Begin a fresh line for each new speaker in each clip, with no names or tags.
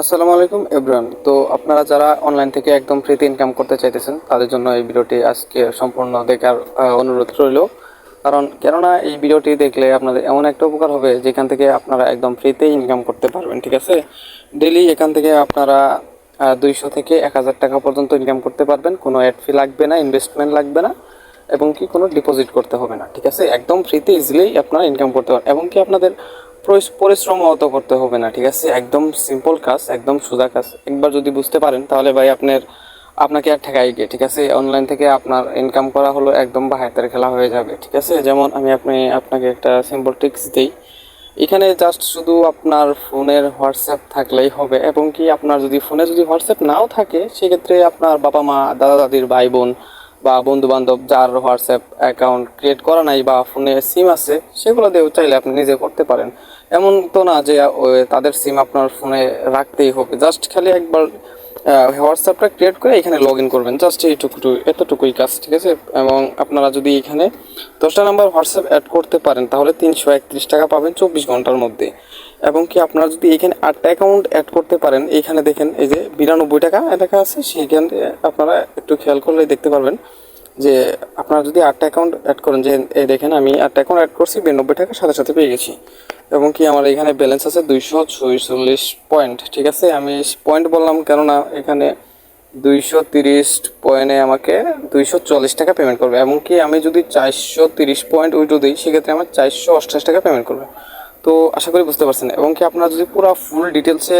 আসসালামু আলাইকুম এভরিওয়ান। তো আপনারা যারা অনলাইন থেকে একদম ফ্রিতে ইনকাম করতে চাইতেছেন তাদের জন্য এই ভিডিওটি আজকে সম্পূর্ণ দেখার অনুরোধ রইল। কেননা এই ভিডিওটি দেখলে আপনাদের এমন একটা উপকার হবে যেখান থেকে আপনারা একদম ফ্রিতে ইনকাম করতে পারবেন। ঠিক আছে, ডেইলি এখান থেকে আপনারা 200 থেকে 1000 টাকা পর্যন্ত ইনকাম করতে পারবেন। কোনো অ্যাড ফি লাগবে না, ইনভেস্টমেন্ট লাগবে না, এবং কি কোনো ডিপোজিট করতে হবে না। ঠিক আছে, একদম ফ্রিতে ইজিলি আপনারা ইনকাম করতে পারেন, এবং কি আপনাদের পরিশ্রম অত করতে হবে না। ঠিক আছে, একদম সিম্পল কাজ, একদম সোজা কাজ। একবার যদি বুঝতে পারেন তাহলে ভাই আপনাকে আর ঠেকাই গিয়ে, ঠিক আছে, অনলাইন থেকে আপনার ইনকাম করা হলো একদম বা হাতের খেলা হয়ে যাবে। ঠিক আছে, যেমন আপনাকে একটা সিম্পল ট্রিক্স দিই। এখানে জাস্ট শুধু আপনার ফোনের হোয়াটসঅ্যাপ থাকলেই হবে, এবং কি আপনার যদি হোয়াটসঅ্যাপ নাও থাকে সেক্ষেত্রে আপনার বাবা মা, দাদা দাদির, ভাই বোন বা বন্ধু বান্ধব যার হোয়াটসঅ্যাপ অ্যাকাউন্ট ক্রিয়েট করা নাই বা ফোনে সিম আছে সেগুলো দিয়েও চাইলে আপনি নিজে করতে পারেন। এমন তো না যে তাদের সিম আপনার ফোনে রাখতেই হবে। জাস্ট খালি একবার হোয়াটসঅ্যাপটা ক্রিয়েট করে এখানে লগ ইন করবেন, জাস্ট এতটুকুই কাজ। ঠিক আছে, এবং আপনারা যদি এখানে 10টা নাম্বার হোয়াটসঅ্যাপ অ্যাড করতে পারেন তাহলে 331 টাকা পাবেন 24 ঘন্টার মধ্যে। এবং কি আপনারা যদি এখানে 8টা অ্যাকাউন্ট অ্যাড করতে পারেন, এইখানে দেখেন এই যে 92 টাকা লেখা আছে, সেইখানে আপনারা একটু খেয়াল করলে দেখতে পারবেন যে আপনারা যদি 8টা অ্যাকাউন্ট অ্যাড করেন, যে এই দেখেন আমি 8টা অ্যাকাউন্ট অ্যাড করছি, 92 টাকা সাথে সাথে পেয়ে গেছি। এবং কি আমার এখানে ব্যালেন্স আছে 246 পয়েন্ট। ঠিক আছে, আমি পয়েন্ট বললাম কেননা এখানে 230 পয়েন্টে আমাকে 240 টাকা পেমেন্ট করবে। এমনকি আমি যদি 430 পয়েন্ট উইথড্র দিই সেক্ষেত্রে আমার 428 টাকা পেমেন্ট করবে। তো আশা করি বুঝতে পারছেন। এবং কি আপনারা যদি পুরো ফুল ডিটেলসে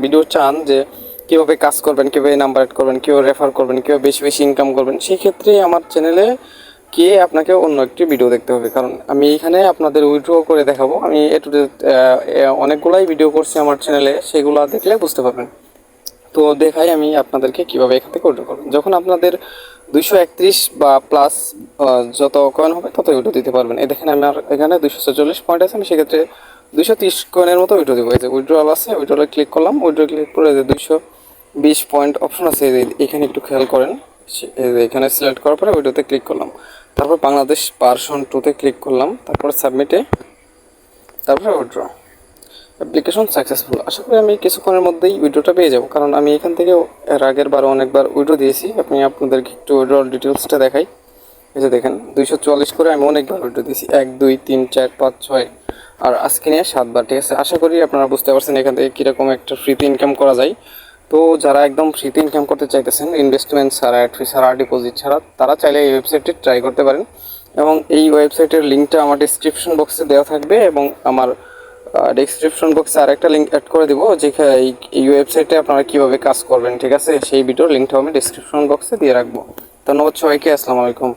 ভিডিও চান যে কীভাবে কাজ করবেন, কীভাবে নাম্বার অ্যাড করবেন, কীভাবে রেফার করবেন, কীভাবে বেশি বেশি ইনকাম করবেন, সেই ক্ষেত্রে আমার চ্যানেলে গিয়ে আপনাকে অন্য একটি ভিডিও দেখতে হবে। কারণ আমি এখানে আপনাদের উইথড্র করে দেখাবো। আমি অনেকগুলাই ভিডিও করছি আমার চ্যানেলে, সেগুলো দেখলে বুঝতে পারবেন। তো দেখাই আমি আপনাদেরকে কীভাবে এখান থেকে উইথড্র করবেন। যখন আপনাদের 231 বা প্লাস যত কয়েন হবে তত উইথড্র দিতে পারবেন। এই দেখেন আমার এখানে 246 পয়েন্ট আছে, আমি সেক্ষেত্রে 230 কয়েনের মতো উইথড্র দেবো। এই যে উইথড্রল আছে, উইথড্রলে ক্লিক করলাম, উইথড্র ক্লিক করে যে 220 পয়েন্ট অপশন আছে এখানে একটু খেয়াল করেন। এখানে সিলেক্ট করার পরে উইথড্রতে ক্লিক করলাম, তারপর বাংলাদেশ ভার্সন 2তে ক্লিক করলাম, তারপর সাবমিটে, তারপরে উইথড্র। Application successful. আশা করি আমি কিছুক্ষণের মধ্যেই উইথড্রটা পেয়ে যাব, কারণ আমি এখান থেকে এর আগের বারও অনেকবার উইথড্র দিয়েছি। আপনাদেরকে একটু উইথড্রল ডিটেলসটা দেখাই। এই যে দেখেন 244 করে আমি অনেকবার উইথড্র দিয়েছি, 1 2 3 4 5 6, আর আজকে নিয়ে 7বার। ঠিক আছে, আশা করি আপনারা বুঝতে পারছেন এখান থেকে কীরকম একটা ফ্রিতে ইনকাম করা যায়। তো যারা একদম ফ্রিতে ইনকাম করতে চাইতেছেন, ইনভেস্টমেন্ট ছাড়া, অ্যাড ফি ছাড়া, ডিপোজিট ছাড়া, তারা চাইলে এই ওয়েবসাইটটি ট্রাই করতে পারেন। এবং এই ওয়েবসাইটের লিঙ্কটা আমার ডিসক্রিপশন বক্সে দেওয়া থাকবে, এবং আমার ডিসক্রিপশন বক্সে আরেকটা লিঙ্ক অ্যাড করে দেবো যেখানে এই ওয়েবসাইটে আপনারা কীভাবে কাজ করবেন। ঠিক আছে, সেই ভিডিওর লিঙ্কটাও আমি ডিসক্রিপশন বক্সে দিয়ে রাখবো। ধন্যবাদ সবাইকে, আসসালামু আলাইকুম।